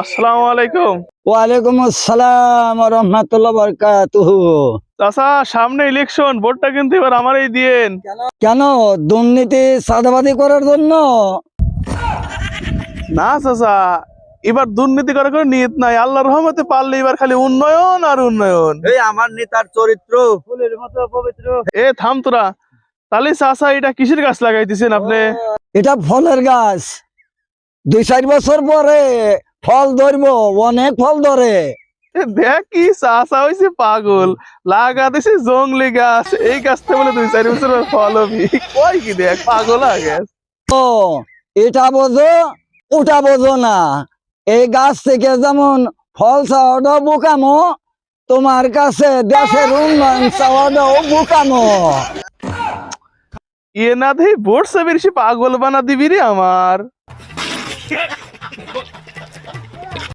আসসালামু আলাইকুম। ওয়ালাইকুম আসসালাম ওয়া রাহমাতুল্লাহি ওয়া বারাকাতুহু। চাচা, সামনে ইলেকশন, ভোটটা কিন্তু এবার আমারই দিয়েন। কেন? দুর্নীতি চাঁদাবাজি করার জন্য? না চাচা, এবার দুর্নীতি করার কোনো নিয়ত নাই। আল্লাহর রহমতে পারলে এবার খালি উন্নয়ন আর উন্নয়ন। এই আমার নেতার চরিত্র ফুলের মতো পবিত্র। এ থাম তোরা। তাহলে চাচা, এটা কিসের গাছ লাগাইতেছেন আপনি? এটা ফলের গাছ। 2-4 বছর পরে ফল ধরবো, অনেক ফল ধরে। দেখ কি চাচা হয়েছে পাগল, লাগাতেছে জংলি গাছ। এই গাছটা বলে 2-4 বছর পর ফল হবি? কই কি দেখ, পাগল হয়ে গেছে। ও, এটা বোঝো ওটা বোঝো না। এই গাছ থেকে যেমন ফল চাওয়াটাও বোকামো, তোমার কাছে দেশের উন্নয়ন চাওয়াটাও বোকামো। ইয়ে না দেই ভোট সে বেশি পাগল বানা দিবি রে আমার।